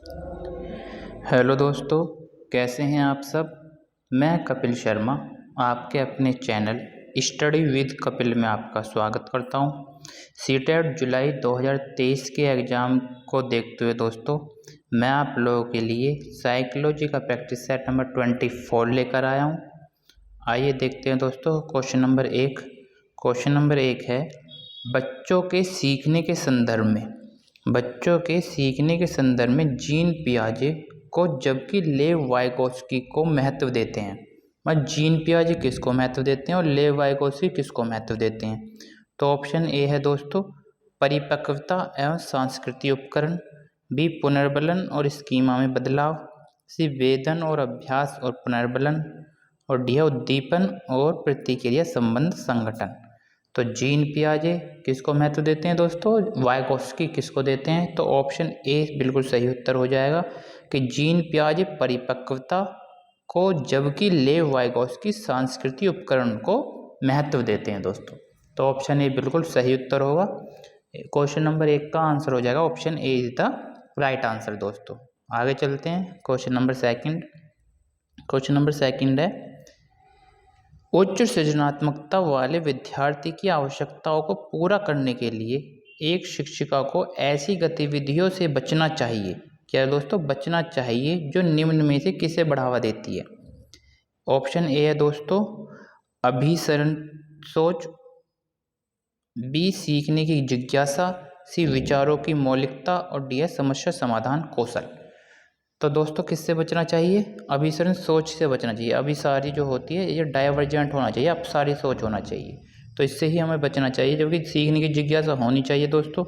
Hello दोस्तों, कैसे हैं आप सब। मैं कपिल शर्मा आपके अपने चैनल स्टडी विद कपिल में आपका स्वागत करता हूं। सीटेट जुलाई 2023 के एग्ज़ाम को देखते हुए दोस्तों मैं आप लोगों के लिए साइकोलॉजी का प्रैक्टिस सेट नंबर 24 लेकर आया हूं। आइए देखते हैं दोस्तों क्वेश्चन नंबर एक है बच्चों के सीखने के संदर्भ में जीन पियाजे को जबकि लेव वाइगोत्स्की को महत्व देते हैं। जीन पियाजे किसको महत्व देते हैं और लेव वाइगोत्स्की किसको महत्व देते हैं। तो ऑप्शन ए है दोस्तों परिपक्वता एवं सांस्कृतिक उपकरण, बी पुनर्बलन और स्कीमा में बदलाव, सी वेदन और अभ्यास और पुनर्बलन, और डी उद्दीपन और प्रतिक्रिया संबंध संगठन। तो जीन पियाजे किसको महत्व देते हैं दोस्तों, वाइगोत्स्की किसको देते हैं। तो ऑप्शन ए बिल्कुल सही उत्तर हो जाएगा कि जीन पियाजे परिपक्वता को जबकि लेव वाइगोत्स्की सांस्कृतिक उपकरण को महत्व देते हैं दोस्तों। तो ऑप्शन ए बिल्कुल सही उत्तर होगा। क्वेश्चन नंबर 1 का आंसर हो जाएगा option A is the right answer दोस्तों। आगे चलते हैं क्वेश्चन नंबर सेकंड है उच्च सृजनात्मकता वाले विद्यार्थी की आवश्यकताओं को पूरा करने के लिए एक शिक्षिका को ऐसी गतिविधियों से बचना चाहिए, क्या दोस्तों बचना चाहिए, जो निम्न में से किसे बढ़ावा देती है। ऑप्शन ए है दोस्तों अभिसरण सोच, बी सीखने की जिज्ञासा, सी विचारों की मौलिकता, और डी है समस्या समाधान कौशल। तो दोस्तों किससे बचना चाहिए, अभिसरण सोच से बचना चाहिए। अभिसारी जो होती है ये डाइवर्जेंट होना चाहिए, अपसारी सोच होना चाहिए, तो इससे ही हमें बचना चाहिए। जबकि सीखने की जिज्ञासा होनी चाहिए दोस्तों,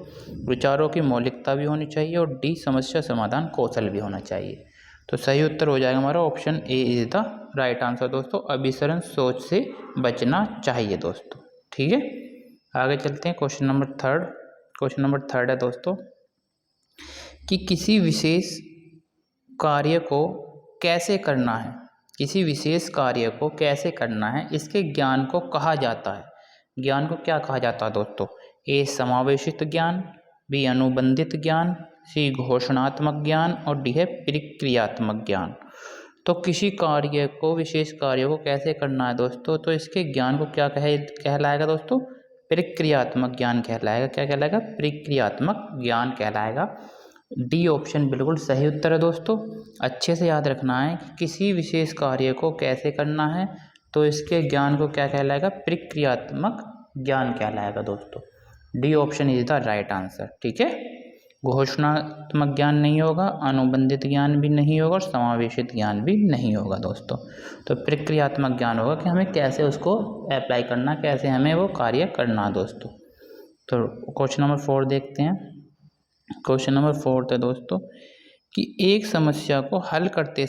विचारों की मौलिकता भी होनी चाहिए, और डी समस्या समाधान कौशल भी होना चाहिए। तो सही उत्तर हो जाएगा हमारा option A is the right answer दोस्तों, अभिसरण सोच से बचना चाहिए दोस्तों। ठीक है, आगे चलते हैं क्वेश्चन नंबर थर्ड है दोस्तों कि किसी विशेष कार्य को कैसे करना है, इसके ज्ञान को कहा जाता है। ज्ञान को क्या कहा जाता है दोस्तों, ए समावेशित ज्ञान, बी अनुबंधित ज्ञान, सी घोषणात्मक ज्ञान, और डी है प्रक्रियात्मक ज्ञान। तो किसी कार्य को विशेष कार्य को कैसे करना है दोस्तों, तो इसके ज्ञान को क्या कहलाएगा दोस्तों, प्रक्रियात्मक ज्ञान कहलाएगा। क्या कहलाएगा, प्रक्रियात्मक ज्ञान कहलाएगा। डी ऑप्शन बिल्कुल सही उत्तर है दोस्तों। अच्छे से याद रखना है कि किसी विशेष कार्य को कैसे करना है, तो इसके ज्ञान को क्या कहलाएगा, प्रक्रियात्मक ज्ञान कहलाएगा दोस्तों। D option is the right answer. ठीक है, घोषणात्मक ज्ञान नहीं होगा, अनुबंधित ज्ञान भी नहीं होगा, और समावेशित ज्ञान भी नहीं होगा दोस्तों। तो प्रक्रियात्मक ज्ञान होगा कि हमें कैसे उसको अप्लाई करना, कैसे हमें वो कार्य करना दोस्तों। तो क्वेश्चन नंबर 4 देखते हैं। क्वेश्चन नंबर 4 है दोस्तों कि एक समस्या को हल करते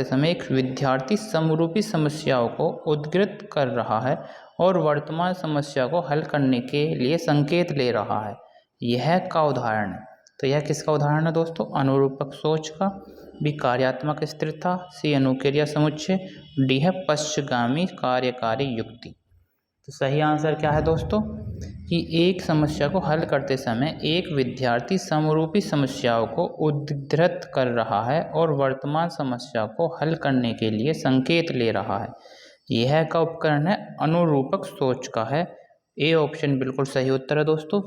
समय एक विद्यार्थी समरूपी समस्याओं को उद्धृत कर रहा है और वर्तमान समस्या को हल करने के लिए संकेत ले रहा है, यह का उदाहरण है। तो यह किसका उदाहरण है दोस्तों, अनुरूपक सोच का, बी कार्यात्मक स्थिरता, सी अनुक्रिया समुच्चय, डी है पश्चगामी कार्यकारी युक्ति। तो सही आंसर क्या है दोस्तों कि एक समस्या को हल करते समय एक विद्यार्थी समरूपी समस्याओं को उद्धृत कर रहा है और वर्तमान समस्या को हल करने के लिए संकेत ले रहा है, यह का उपकरण है अनुरूपक सोच का है। ए ऑप्शन बिल्कुल सही उत्तर है दोस्तों।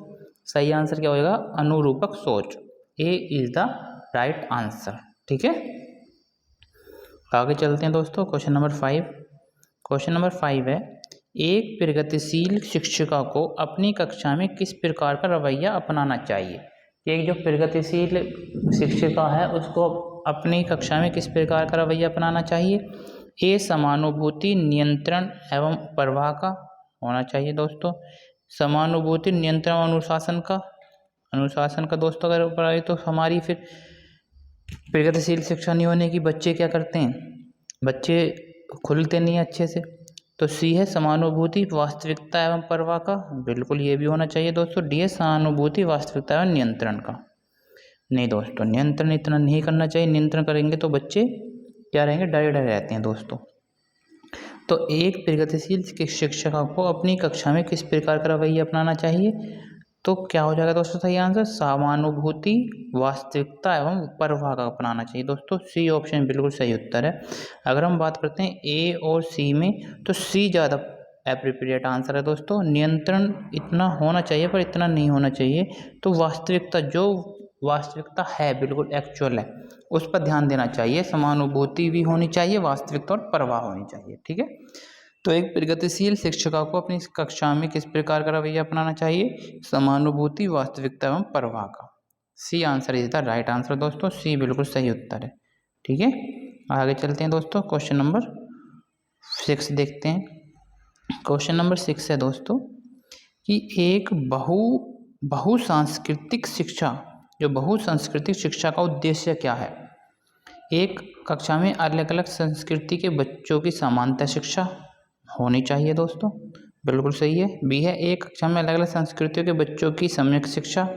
सही आंसर क्या होगा, अनुरूपक सोच। ए इज द राइट आंसर। ठीक है, आगे चलते हैं दोस्तों क्वेश्चन नंबर 5 है एक प्रगतिशील शिक्षिका को अपनी कक्षा में किस प्रकार का रवैया अपनाना चाहिए। एक जो प्रगतिशील शिक्षिका है उसको अपनी कक्षा में किस प्रकार का रवैया अपनाना चाहिए। ए समानुभूति, नियंत्रण एवं प्रवाह का होना चाहिए दोस्तों। समानुभूति, नियंत्रण, अनुशासन का दोस्तों अगर पढ़ाई तो हमारी फिर प्रगतिशील शिक्षा नहीं होने की बच्चे क्या करते हैं, बच्चे खुलते नहीं अच्छे से। तो सी है समानुभूति, वास्तविकता एवं प्रवाह का, बिल्कुल ये भी होना चाहिए दोस्तों। डी है सहानुभूति, वास्तविकता एवं नियंत्रण का। नहीं दोस्तों, नियंत्रण इतना नहीं करना चाहिए, नियंत्रण करेंगे तो बच्चे क्या रहेंगे, डरे रहते हैं दोस्तों। तो एक प्रगतिशील शिक्षिका को अपनी कक्षा में किस प्रकार का रवैया अपनाना चाहिए, तो क्या हो जाएगा दोस्तों सही आंसर? समानुभूति, वास्तविकता एवं परवाह का अपनाना चाहिए दोस्तों। सी ऑप्शन बिल्कुल सही उत्तर है। अगर हम बात करते हैं ए और सी में, तो सी ज़्यादा एप्रोप्रिएट आंसर है दोस्तों। नियंत्रण इतना होना चाहिए पर इतना नहीं होना चाहिए। तो वास्तविकता, जो वास्तविकता है बिल्कुल एक्चुअल है, उस पर ध्यान देना चाहिए। समानुभूति भी होनी चाहिए, वास्तविकता और परवाह होनी चाहिए। ठीक है। तो एक प्रगतिशील शिक्षिका को अपनी कक्षा में किस प्रकार का रवैया अपनाना चाहिए? समानुभूति, वास्तविकता एवं परवाह का। C answer is the right answer दोस्तों। सी बिल्कुल सही उत्तर है। ठीक है। आगे चलते हैं दोस्तों, क्वेश्चन नंबर 6 देखते हैं। क्वेश्चन नंबर 6 है दोस्तों कि एक बहुसांस्कृतिक शिक्षा, जो बहुसांस्कृतिक शिक्षा का उद्देश्य क्या है? एक कक्षा में अलग अलग संस्कृति के बच्चों की समानता शिक्षा होनी चाहिए दोस्तों, बिल्कुल सही है। बी है एक कक्षा में अलग अलग संस्कृतियों के बच्चों की सम्यक शिक्षा,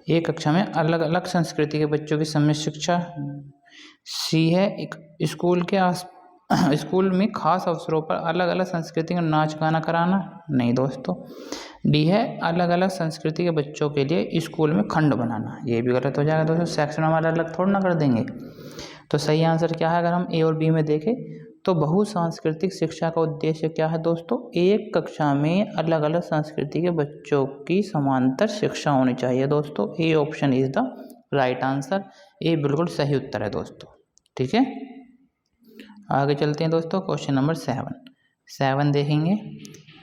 एक कक्षा में अलग अलग संस्कृति के बच्चों की सम्यक शिक्षा। सी है एक स्कूल में खास अवसरों पर अलग अलग संस्कृति का नाच गाना कराना, नहीं दोस्तों। डी है अलग अलग संस्कृति के बच्चों के लिए स्कूल में खंड बनाना, ये भी गलत हो जाएगा दोस्तों। सेक्शन हमारे अलग थोड़ा ना कर देंगे। तो सही आंसर क्या है? अगर हम ए और बी में देखें तो बहुसांस्कृतिक शिक्षा का उद्देश्य क्या है दोस्तों? एक कक्षा में अलग अलग संस्कृति के बच्चों की समांतर शिक्षा होनी चाहिए दोस्तों। A option is the right answer. A बिल्कुल सही उत्तर है दोस्तों। ठीक है। आगे चलते हैं दोस्तों, क्वेश्चन नंबर 7 देखेंगे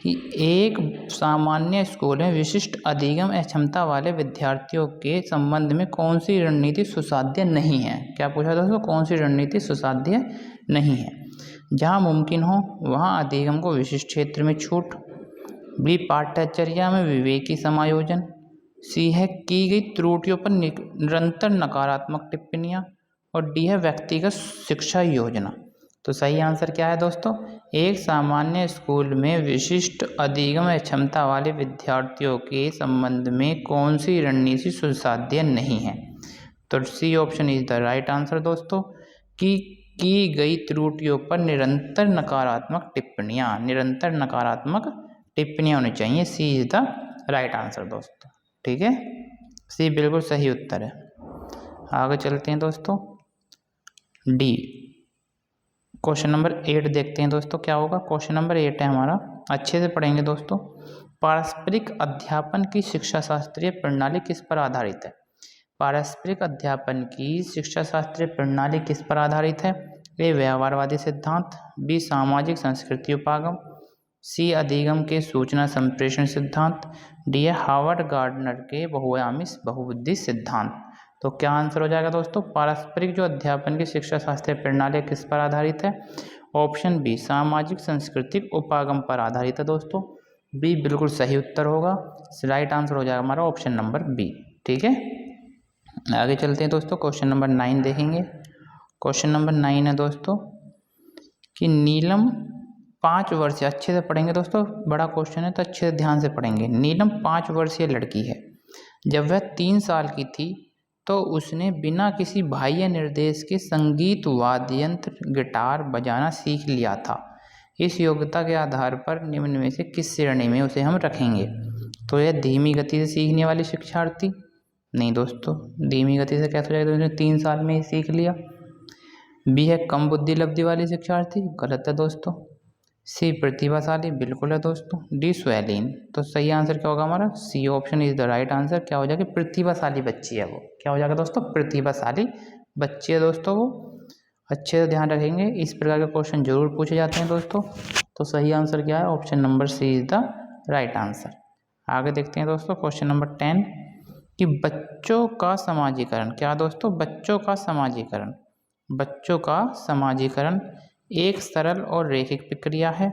कि एक सामान्य स्कूल में विशिष्ट अधिगम अक्षमता वाले विद्यार्थियों के संबंध में कौन सी रणनीति सुसाध्य नहीं है? क्या पूछा दोस्तों? कौन सी रणनीति सुसाध्य नहीं है? जहाँ मुमकिन हो वहाँ अधिगम को विशिष्ट क्षेत्र में छूट। बी पाठ्यचर्या में विवेकी समायोजन। सी है की गई त्रुटियों पर निरंतर नकारात्मक टिप्पणियाँ। और डी है व्यक्तिगत शिक्षा योजना। तो सही आंसर क्या है दोस्तों? एक सामान्य स्कूल में विशिष्ट अधिगम क्षमता वाले विद्यार्थियों के संबंध में कौन सी रणनीति सुसाध्य नहीं है? तो C option is the right answer दोस्तों। की गई त्रुटियों पर निरंतर नकारात्मक टिप्पणियाँ होनी चाहिए। सी इज द राइट आंसर दोस्तों। ठीक है। सी बिल्कुल सही उत्तर है। आगे चलते हैं दोस्तों, डी क्वेश्चन नंबर 8 देखते हैं दोस्तों क्या होगा। क्वेश्चन नंबर 8 है हमारा, अच्छे से पढ़ेंगे दोस्तों। पारस्परिक अध्यापन की शिक्षा शास्त्रीय प्रणाली किस पर आधारित है? पारस्परिक अध्यापन की शिक्षा शास्त्रीय प्रणाली किस पर आधारित है? ए व्यवहारवादी सिद्धांत। बी सामाजिक संस्कृति उपागम। सी अधिगम के सूचना संप्रेषण सिद्धांत। डी है हार्वर्ड गार्डनर के बहुआयामी बहुबुद्धि सिद्धांत। तो क्या आंसर हो जाएगा दोस्तों? पारस्परिक जो अध्यापन की शिक्षा शास्त्रीय प्रणाली किस पर आधारित है? ऑप्शन बी सामाजिक सांस्कृतिक उपागम पर आधारित है दोस्तों। बी बिल्कुल सही उत्तर होगा। राइट आंसर हो जाएगा हमारा ऑप्शन नंबर बी। ठीक है। आगे चलते हैं दोस्तों, क्वेश्चन नंबर 9 देखेंगे। क्वेश्चन नंबर 9 है दोस्तों कि नीलम 5 वर्षीय, अच्छे से पढ़ेंगे दोस्तों, बड़ा क्वेश्चन है तो अच्छे से ध्यान से पढ़ेंगे। नीलम 5 वर्षीय लड़की है। जब वह 3 साल की थी तो उसने बिना किसी बाह्य निर्देश के संगीत वाद्य यंत्र गिटार बजाना सीख लिया था। इस योग्यता के आधार पर निम्न में से किस श्रेणी में उसे हम रखेंगे? तो यह धीमी गति से सीखने वाली शिक्षार्थी, नहीं दोस्तों, धीमी गति से कैसे हो जाएगा? उसने 3 साल में ही सीख लिया। बी है कम बुद्धि लब्धि वाली शिक्षार्थी, गलत है दोस्तों। सी प्रतिभाशाली, बिल्कुल है दोस्तों। डी स्वैलीन। तो सही आंसर क्या होगा हमारा? C option is the right answer. क्या हो जाएगा? प्रतिभाशाली बच्ची है वो। क्या हो जाएगा दोस्तों? प्रतिभाशाली बच्ची है दोस्तों वो। अच्छे से ध्यान रखेंगे, इस प्रकार के क्वेश्चन जरूर पूछे जाते हैं दोस्तों। तो सही आंसर क्या है? Option number C is the right answer. आगे देखते हैं दोस्तों, क्वेश्चन नंबर 10 कि बच्चों का समाजीकरण, क्या दोस्तों? बच्चों का समाजीकरण। बच्चों का समाजीकरण एक सरल और रैखिक प्रक्रिया है,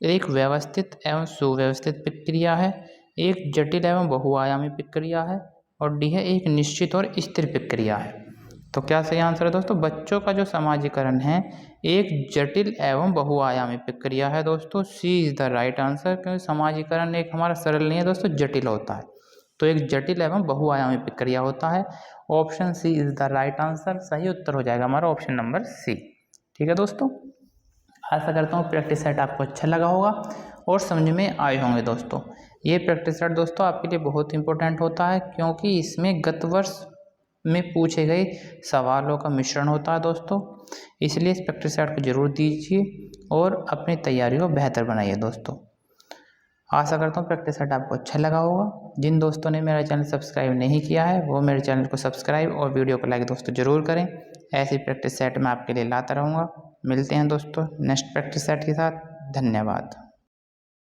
एक व्यवस्थित एवं सुव्यवस्थित प्रक्रिया है, एक जटिल एवं बहुआयामी प्रक्रिया है, और डी है एक निश्चित और स्थिर प्रक्रिया है। तो क्या सही आंसर है दोस्तों? बच्चों का जो समाजीकरण है एक जटिल एवं बहुआयामी प्रक्रिया है दोस्तों। सी इज द राइट आंसर, क्योंकि समाजीकरण एक हमारा सरल नहीं है दोस्तों, जटिल होता है। तो एक जटिल एवं बहुआयामी प्रक्रिया होता है। Option C is the right answer. सही उत्तर हो जाएगा हमारा ऑप्शन नंबर सी। ठीक है दोस्तों, आशा करता हूँ प्रैक्टिस सेट आपको अच्छा लगा होगा और समझ में आए होंगे दोस्तों। ये प्रैक्टिस सेट दोस्तों आपके लिए बहुत इंपॉर्टेंट होता है, क्योंकि इसमें गत वर्ष में पूछे गए सवालों का मिश्रण होता है दोस्तों। इसलिए इस प्रैक्टिस सेट को जरूर दीजिए और अपनी तैयारी को बेहतर बनाइए दोस्तों। आशा करता हूँ प्रैक्टिस सेट आपको अच्छा लगा होगा। जिन दोस्तों ने मेरा चैनल सब्सक्राइब नहीं किया है वो मेरे चैनल को सब्सक्राइब और वीडियो को लाइक दोस्तों जरूर करें। ऐसी प्रैक्टिस सेट मैं आपके लिए लाता रहूँगा। मिलते हैं दोस्तों नेक्स्ट प्रैक्टिस सेट के साथ। धन्यवाद।